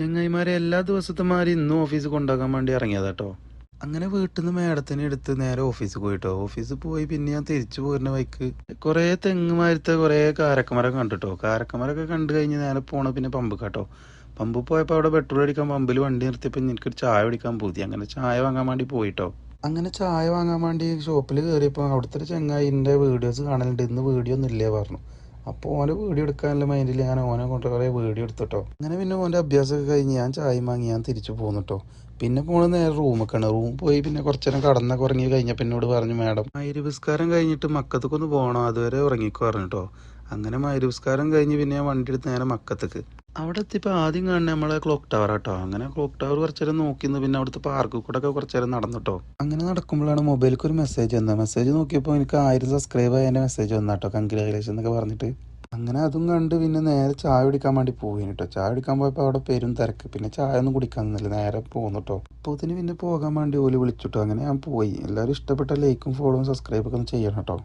ചെങ്ങായിമാരെ എല്ലാ ദിവസത്തെമാരി ഇന്നും ഓഫീസ് കൊണ്ടാക്കാൻ വേണ്ടി ഇറങ്ങിയതാട്ടോ. അങ്ങനെ വീട്ടിൽ നിന്ന് മേഡത്തിനെ എടുത്ത് നേരെ ഓഫീസിൽ പോയിട്ടോ. ഓഫീസിൽ പോയി പിന്നെ ഞാൻ തിരിച്ചു പോരുന്ന വഴിക്ക് കുറേ തെങ്ങുമാരത്തെ കുറേ കാരക്കമരം കണ്ടിട്ടോ. കാരക്കമരൊക്കെ കണ്ടു കഴിഞ്ഞ് നേരെ പോണ പിന്നെ പമ്പ് കേട്ടോ. പമ്പ് പോയപ്പോൾ അവിടെ പെട്രോൾ അടിക്കാൻ പമ്പിൽ വണ്ടി നിർത്തിയപ്പോൾ എനിക്കൊരു ചായ കുടിക്കാൻ പൂതി. അങ്ങനെ ചായ വാങ്ങാൻ വേണ്ടി പോയിട്ടോ. അങ്ങനെ ചായ വാങ്ങാൻ വേണ്ടി ഷോപ്പിൽ കയറിയപ്പോൾ അവിടുത്തെ ഒരു ചെങ്ങായി എൻ്റെ വീഡിയോസ് കാണലുണ്ട്, ഇന്ന് വീഡിയോ ഒന്നും ഇല്ലേ പറഞ്ഞു. അപ്പോൾ ഓൻ്റെ വീഡിയോ എടുക്കാനുള്ള മൈൻഡിൽ ഞാൻ ഓനെ കൊണ്ട് കുറേ വീഡിയോ എടുത്തിട്ടോ. അങ്ങനെ പിന്നെ ഓൻ്റെ അഭ്യാസമൊക്കെ കഴിഞ്ഞ് ഞാൻ ചായ വാങ്ങി ഞാൻ തിരിച്ചു പോന്നിട്ടോ. പിന്നെ പോണത് നേരെ റൂമൊക്കെയാണ്. റൂം പോയി പിന്നെ കുറച്ച് നേരം കടന്നൊക്കെ ഉറങ്ങി കഴിഞ്ഞപ്പോൾ എന്നോട് പറഞ്ഞു, മാഡം മഗ്‌രിബ് കഴിഞ്ഞിട്ട് മക്കത്തേക്കൊന്ന് പോകണം, അതുവരെ ഉറങ്ങിക്കോ പറഞ്ഞിട്ടോ. അങ്ങനെ മഗ്‌രിബ് കഴിഞ്ഞ് പിന്നെ ഞാൻ വണ്ടി എടുത്ത് നേരെ മക്കത്തേക്ക്. അവിടെ എത്തിയപ്പോൾ ആദ്യം കാണുന്നത് നമ്മളെ ക്ലോക്ക് ടവർ കേട്ടോ. അങ്ങനെ ക്ലോക്ക് ടവർ കുറച്ച് നേരം നോക്കിന്ന് പിന്നെ അവിടുത്തെ പാർക്കിൽ കൂടെ ഒക്കെ കുറച്ച് നേരം നടന്നിട്ടോ. അങ്ങനെ നടക്കുമ്പോഴാണ് മൊബൈലിലേക്ക് ഒരു മെസ്സേജ് വന്നത്. മെസ്സേജ് നോക്കിയപ്പോൾ എനിക്ക് 1000 സബ്സ്ക്രൈബ് ആയ എൻ്റെ മെസ്സേജ് വന്നാട്ടോ, കൺഗ്രാജുലേഷൻ എന്നൊക്കെ പറഞ്ഞിട്ട്. അങ്ങനെ അതും കണ്ട് പിന്നെ നേരെ ചായ കുടിക്കാൻ വേണ്ടി പോയി കേട്ടോ. ചായ കുടിക്കാൻ പോയപ്പോൾ അവിടെ പെരും തിരക്ക്. പിന്നെ ചായ ഒന്നും കുടിക്കാൻ നിന്നില്ല, നേരെ പോന്നിട്ടോ. അപ്പോൾ ഇതിന് പിന്നെ പോകാൻ വേണ്ടി ഓല് വിളിച്ചിട്ടോ. അങ്ങനെ ഞാൻ പോയി. എല്ലാവരും ഇഷ്ടപ്പെട്ട ലൈക്കും ഫോളോവും സബ്സ്ക്രൈബൊക്കെ ഒന്ന് ചെയ്യണം കേട്ടോ.